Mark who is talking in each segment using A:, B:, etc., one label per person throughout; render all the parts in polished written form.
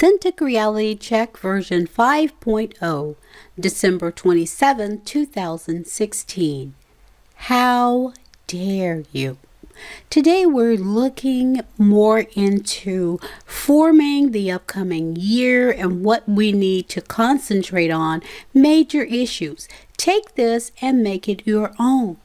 A: Authentic Reality Check version 5.0, December 27, 2016. How dare you? Today we're looking more into forming the upcoming year and what we need to concentrate on, major issues. Take this and make it your own.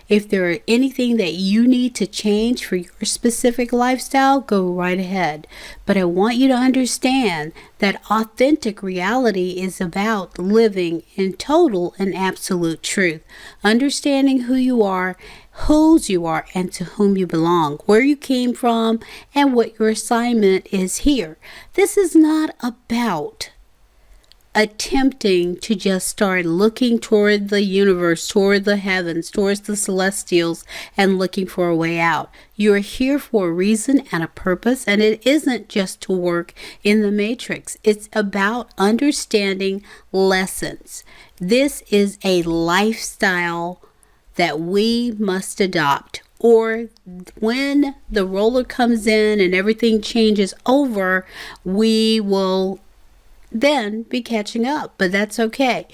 A: If there are anything that you need to change for your specific lifestyle, go right ahead. But I want you to understand that authentic reality is about living in total and absolute truth, understanding who you are, whose you are, and to whom you belong, where you came from, and what your assignment is here. This is not about attempting to just start looking toward the universe, toward the heavens, towards the celestials, and looking for a way out. You're here for a reason and a purpose, and it isn't just to work in the matrix. It's about understanding lessons. This is a lifestyle that we must adopt, or when the roller comes in and everything changes over, we will then be catching up, but that's okay.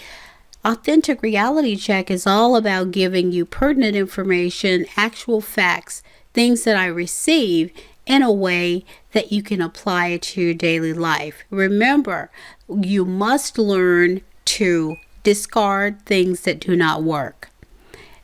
A: Authentic Reality Check is all about giving you pertinent information, actual facts, things that I receive in a way that you can apply it to your daily life. Remember, you must learn to discard things that do not work.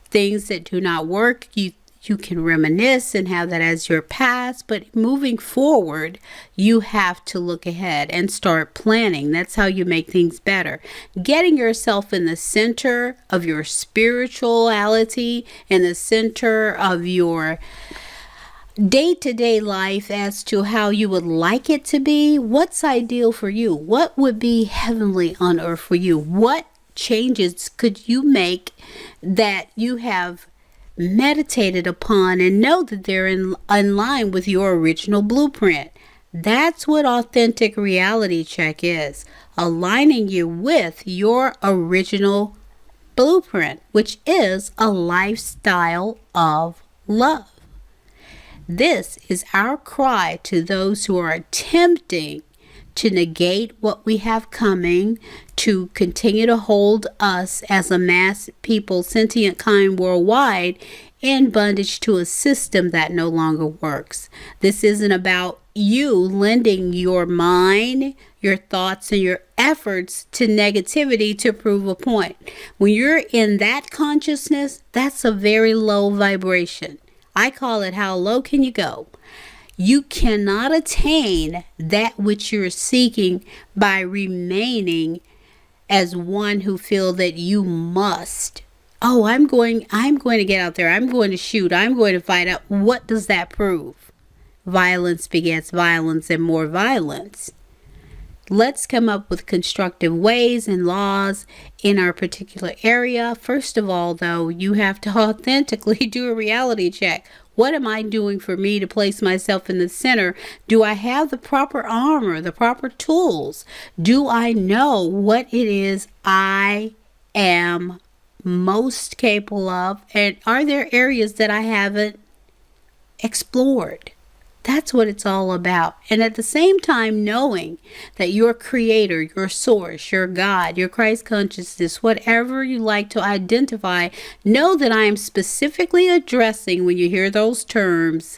A: Things that do not work, you can reminisce and have that as your past, but moving forward, you have to look ahead and start planning. That's how you make things better. Getting yourself in the center of your spirituality, in the center of your day-to-day life as to how you would like it to be. What's ideal for you? What would be heavenly on earth for you? What changes could you make that you have meditated upon and know that they're in line with your original blueprint? That's what Authentic Reality Check is, aligning you with your original blueprint, which is a lifestyle of love. This is our cry to those who are attempting to negate what we have coming, to continue to hold us as a mass people, sentient kind worldwide, in bondage to a system that no longer works. This isn't about you lending your mind, your thoughts, and your efforts to negativity to prove a point. When you're in that consciousness, that's a very low vibration. I call it, how low can you go? You cannot attain that which you're seeking by remaining as one who feel that you must. Oh, I'm going to get out there. I'm going to shoot. I'm going to fight out. What does that prove? Violence begets violence and more violence. Let's come up with constructive ways and laws in our particular area. First of all, though, you have to authentically do a reality check. What am I doing for me to place myself in the center? Do I have the proper armor, the proper tools? Do I know what it is I am most capable of? And are there areas that I haven't explored? That's what it's all about. And at the same time, knowing that your creator, your source, your God, your Christ consciousness, whatever you like to identify, know that I am specifically addressing, when you hear those terms,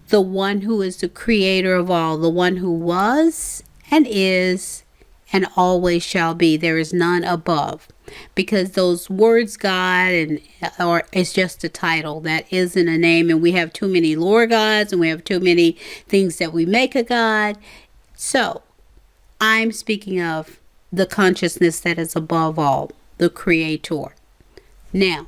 A: the one who is the creator of all, the one who was and is and always shall be. There is none above. Because those words, God, or it's just a title, that isn't a name, and we have too many Lord gods, and we have too many things that we make a God. So I'm speaking of the consciousness that is above all, the creator. Now,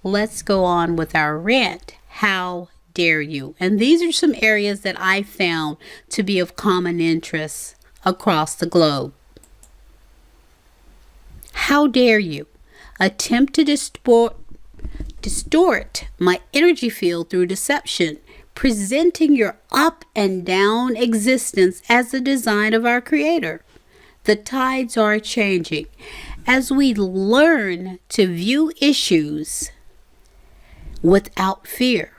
A: let's go on with our rant. How dare you? And these are some areas that I found to be of common interest across the globe. How dare you attempt to distort my energy field through deception, presenting your up and down existence as the design of our Creator. The tides are changing as we learn to view issues without fear,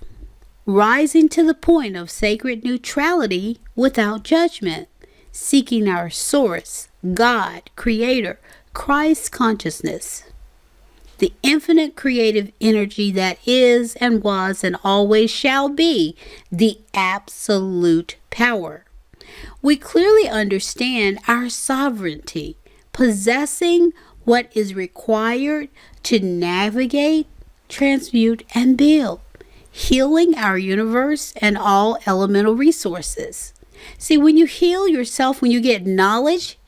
A: rising to the point of sacred neutrality without judgment. seeking our source, God, Creator, Christ consciousness, the infinite creative energy that is and was and always shall be the absolute power. We clearly understand our sovereignty, possessing what is required to navigate, transmute, and build, healing our universe and all elemental resources. See, when you heal yourself, when you get knowledge,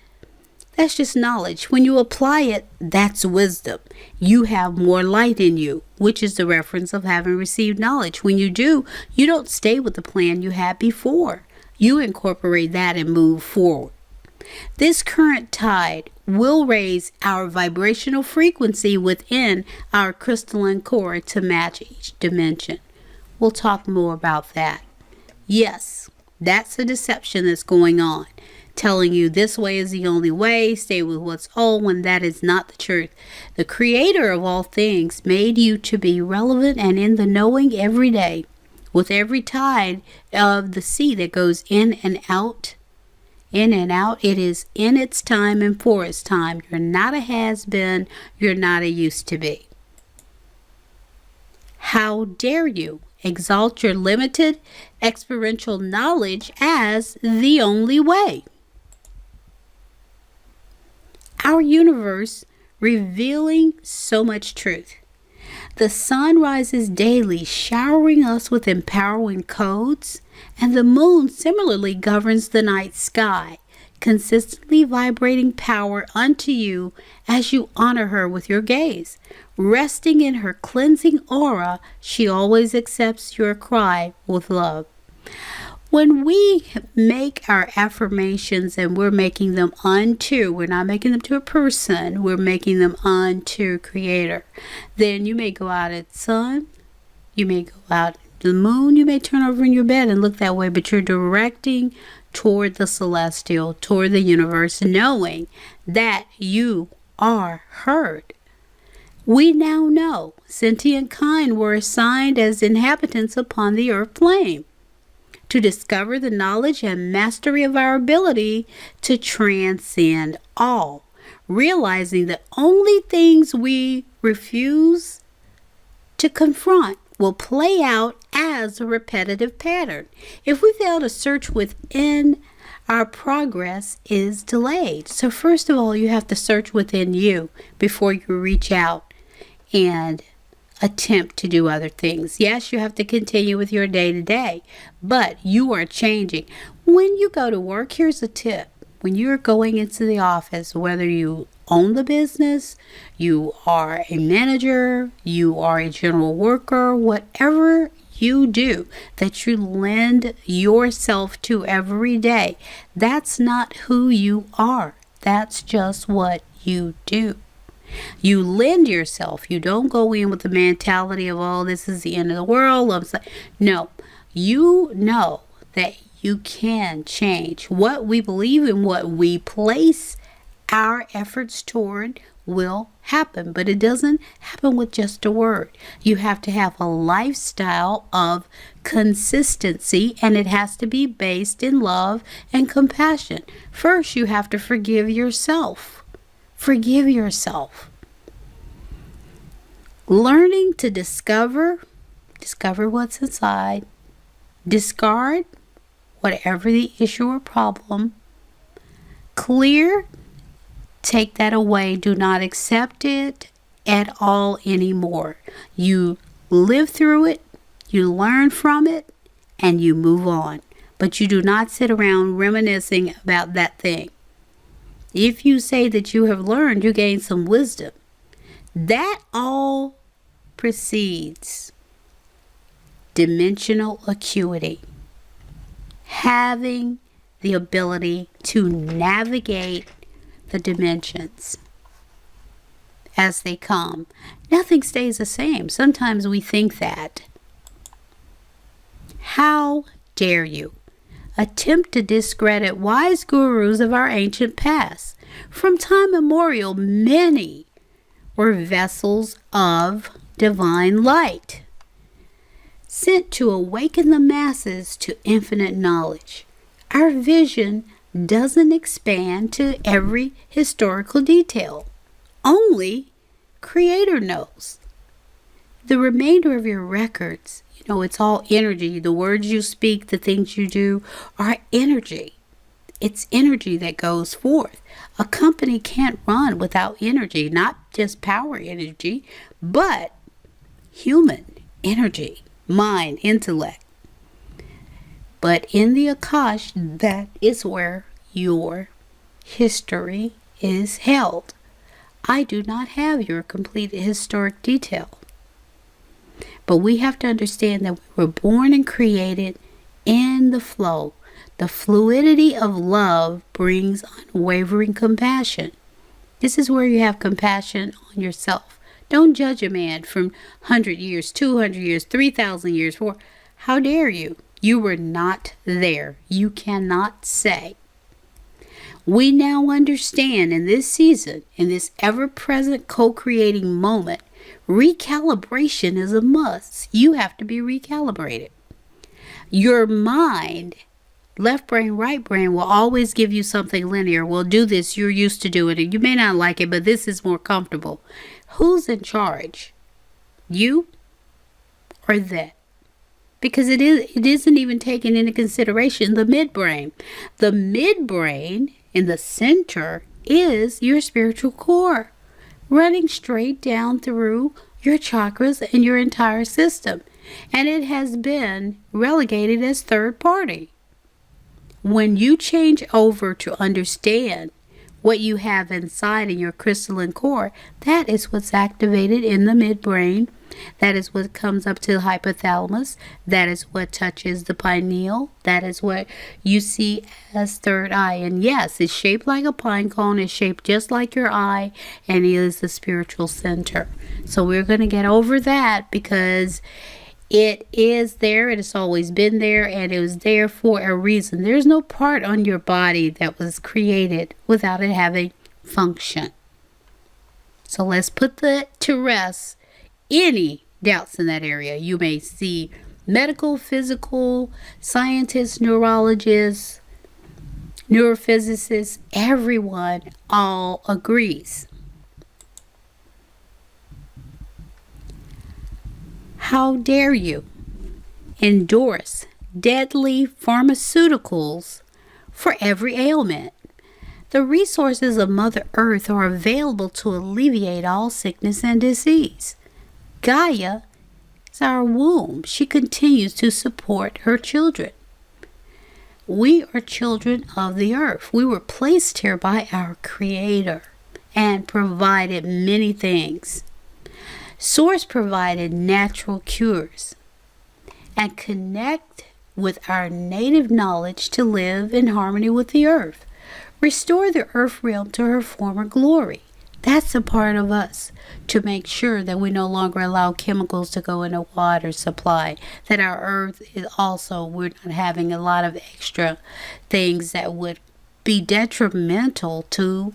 A: that's just knowledge. When you apply it, that's wisdom. You have more light in you, which is the reference of having received knowledge. When you do, you don't stay with the plan you had before. You incorporate that and move forward. This current tide will raise our vibrational frequency within our crystalline core to match each dimension. We'll talk more about that. Yes, that's the deception that's going on, telling you this way is the only way, stay with what's old, when that is not the truth. The Creator of all things made you to be relevant and in the knowing every day, with every tide of the sea that goes in and out. It is in its time and for its time. You're not a has-been, you're not a used to be. How dare you exalt your limited experiential knowledge as the only way? Our universe revealing so much truth. The sun rises daily, showering us with empowering codes, and the moon similarly governs the night sky, consistently vibrating power unto you as you honor her with your gaze. Resting in her cleansing aura, she always accepts your cry with love. When we make our affirmations and we're making them unto, we're not making them to a person, we're making them unto Creator. Then you may go out at sun, you may go out at the moon, you may turn over in your bed and look that way, but you're directing toward the celestial, toward the universe, knowing that you are heard. We now know sentient kind were assigned as inhabitants upon the earth plane, to discover the knowledge and mastery of our ability to transcend all, realizing that only things we refuse to confront will play out as a repetitive pattern. If we fail to search within, our progress is delayed. So first of all, you have to search within you before you reach out and attempt to do other things. Yes, you have to continue with your day-to-day, but you are changing. When you go to work, here's a tip. When you're going into the office, whether you own the business, you are a manager, you are a general worker, whatever you do that you lend yourself to every day, that's not who you are. That's just what you do. You lend yourself. You don't go in with the mentality of, oh, this is the end of the world. No, you know that you can change. What we believe in, what we place our efforts toward will happen. But it doesn't happen with just a word. You have to have a lifestyle of consistency, and it has to be based in love and compassion. First, you have to forgive yourself. Forgive yourself. Learning to discover what's inside. Discard whatever the issue or problem. Clear, take that away. Do not accept it at all anymore. You live through it, you learn from it, and you move on. But you do not sit around reminiscing about that thing. If you say that you have learned, you gain some wisdom. That all precedes dimensional acuity. Having the ability to navigate the dimensions as they come. Nothing stays the same. Sometimes we think that. How dare you attempt to discredit wise gurus of our ancient past? From time immemorial, many were vessels of divine light, sent to awaken the masses to infinite knowledge. Our vision doesn't expand to every historical detail. Only Creator knows. The remainder of your records, it's all energy. The words you speak, the things you do are energy. It's energy that goes forth. A company can't run without energy, not just power energy, but human energy, mind, intellect. But in the Akash, that is where your history is held. I do not have your complete historic detail. But we have to understand that we were born and created in the flow. The fluidity of love brings unwavering compassion. This is where you have compassion on yourself. Don't judge a man from 100 years, 200 years, 3,000 years. How dare you? You were not there. You cannot say. We now understand in this season, in this ever-present co-creating moment, recalibration is a must. You have to be recalibrated. Your mind, left brain, right brain, will always give you something linear. Well, do this. You're used to doing it. You may not like it, but this is more comfortable. Who's in charge? You or that? Because it isn't even taken into consideration the midbrain. The midbrain in the center is your spiritual core, running straight down through your chakras and your entire system. And it has been relegated as third party. When you change over to understand what you have inside in your crystalline core, that is what's activated in the midbrain. That is what comes up to the hypothalamus. That is what touches the pineal. That is what you see as third eye. And yes, it's shaped like a pine cone. It's shaped just like your eye. And it is the spiritual center. So we're going to get over that because it is there. It has always been there. And it was there for a reason. There's no part on your body that was created without it having function. So let's put that to rest. Any doubts in that area. You may see medical, physical, scientists, neurologists, neurophysicists, everyone all agrees. How dare you endorse deadly pharmaceuticals for every ailment? The resources of Mother Earth are available to alleviate all sickness and disease. Gaia is our womb. She continues to support her children. We are children of the earth. We were placed here by our Creator and provided many things. Source provided natural cures and connect with our native knowledge to live in harmony with the earth. Restore the earth realm to her former glory. That's a part of us, to make sure that we no longer allow chemicals to go in a water supply, that our earth is also, we're not having a lot of extra things that would be detrimental to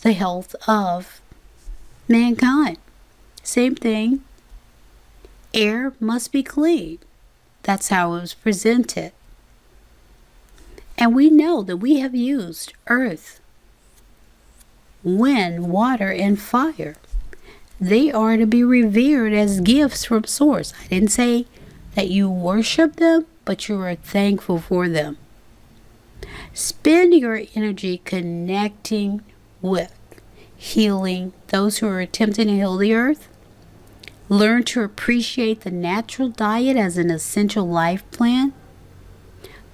A: the health of mankind. Same thing, air must be clean. That's how it was presented. And we know that we have used earth, wind, water, and fire. They are to be revered as gifts from Source. I didn't say that you worship them, but you are thankful for them. Spend your energy connecting with, healing those who are attempting to heal the earth. Learn to appreciate the natural diet as an essential life plan.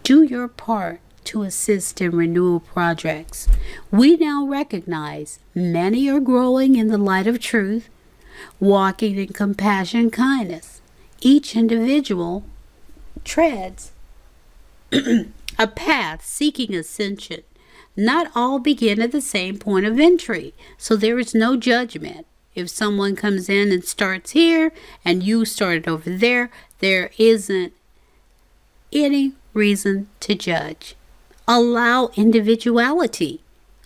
A: Do your part to assist in renewal projects. We now recognize many are growing in the light of truth, walking in compassion and kindness. Each individual treads a path seeking ascension. Not all begin at the same point of entry, so there is no judgment. If someone comes in and starts here and you started over there, there isn't any reason to judge. Allow individuality.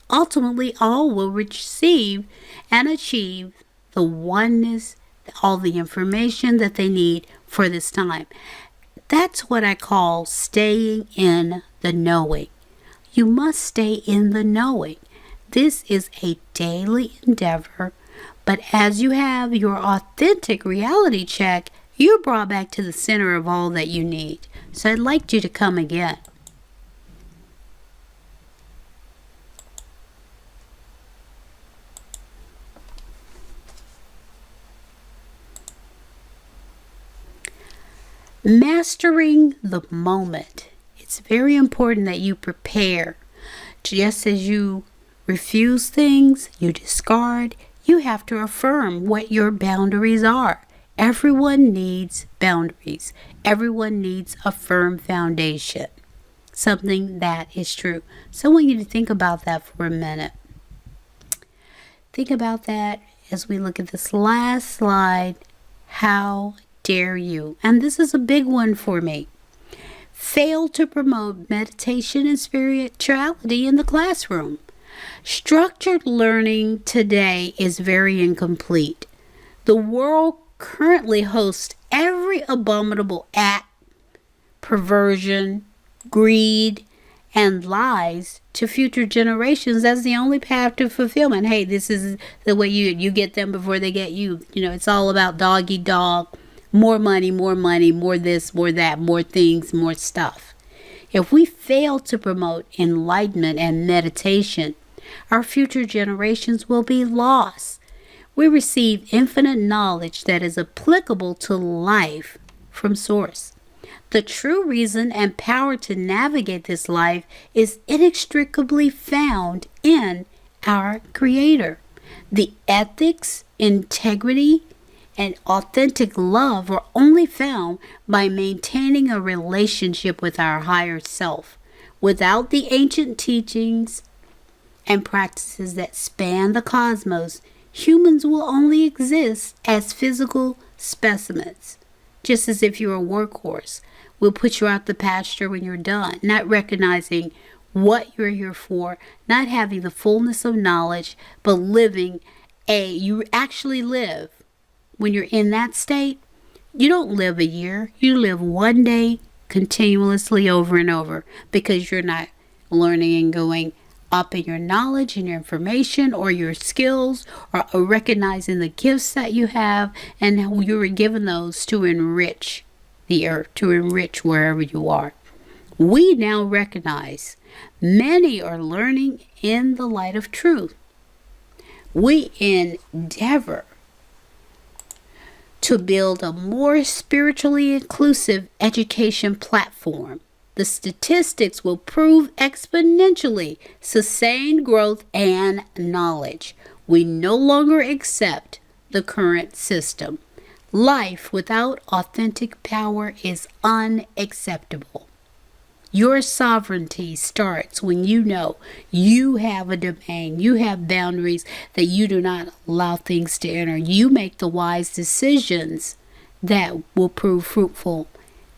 A: Ultimately, all will receive and achieve the oneness, all the information that they need for this time. That's what I call staying in the knowing. You must stay in the knowing. This is a daily endeavor, but as you have your authentic reality check, you're brought back to the center of all that you need. So I'd like you to come again. Mastering the moment. It's very important that you prepare. Just as you refuse things, you discard, you have to affirm what your boundaries are. Everyone needs boundaries. Everyone needs a firm foundation. Something that is true. So I want you to think about that for a minute. Think about that as we look at this last slide. How dare you? And this is a big one for me. Fail to promote meditation and spirituality in the classroom. Structured learning today is very incomplete. The world currently hosts every abominable act, perversion, greed, and lies to future generations as the only path to fulfillment. Hey, this is the way you get them before they get you. You know, it's all about dog eat dog. More money, more this, more that, more things, more stuff. If we fail to promote enlightenment and meditation, our future generations will be lost. We receive infinite knowledge that is applicable to life from source. The true reason and power to navigate this life is inextricably found in our Creator. The ethics, integrity, and authentic love are only found by maintaining a relationship with our higher self. Without the ancient teachings and practices that span the cosmos, humans will only exist as physical specimens. Just as if you're a workhorse, we'll put you out the pasture when you're done, not recognizing what you're here for, not having the fullness of knowledge, but you actually live. When you're in that state, you don't live a year. You live one day continuously over and over because you're not learning and going up in your knowledge and your information or your skills or recognizing the gifts that you have and you were given those to enrich the earth, to enrich wherever you are. We now recognize many are learning in the light of truth. We endeavor to build a more spiritually inclusive education platform. The statistics will prove exponentially sustained growth and knowledge. We no longer accept the current system. Life without authentic power is unacceptable. Your sovereignty starts when you know you have a domain, you have boundaries that you do not allow things to enter. You make the wise decisions that will prove fruitful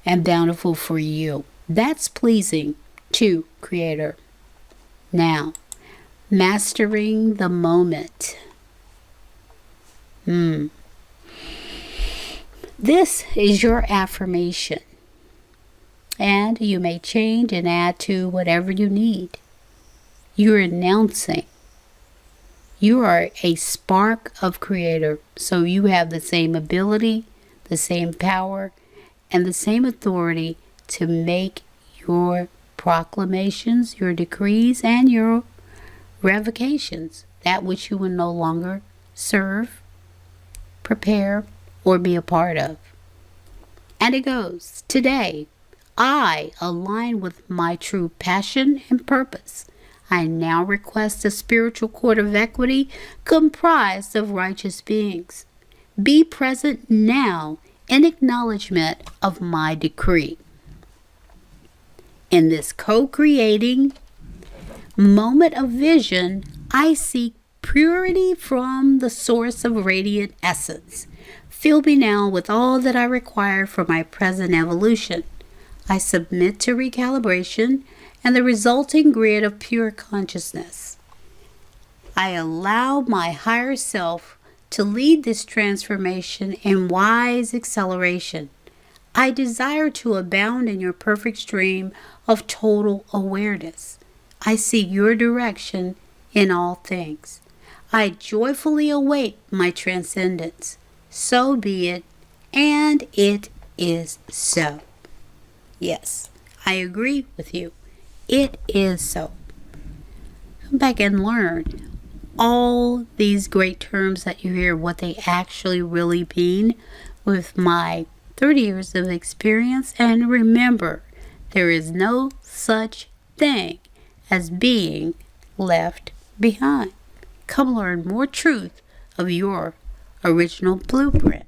A: and bountiful for you. That's pleasing to Creator. Now, mastering the moment. This is your affirmation. And you may change and add to whatever you need. You're announcing. You are a spark of Creator. So you have the same ability, the same power, and the same authority to make your proclamations, your decrees, and your revocations. That which you will no longer serve, prepare, or be a part of. And it goes, today, I align with my true passion and purpose. I now request a spiritual court of equity comprised of righteous beings. Be present now in acknowledgement of my decree. In this co-creating moment of vision, I seek purity from the source of radiant essence. Fill me now with all that I require for my present evolution. I submit to recalibration and the resulting grid of pure consciousness. I allow my higher self to lead this transformation in wise acceleration. I desire to abound in your perfect stream of total awareness. I seek your direction in all things. I joyfully await my transcendence. So be it, and it is so. Yes, I agree with you. It is so. Come back and learn all these great terms that you hear, what they actually really mean with my 30 years of experience. And remember, there is no such thing as being left behind. Come learn more truth of your original blueprint.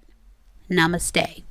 A: Namaste.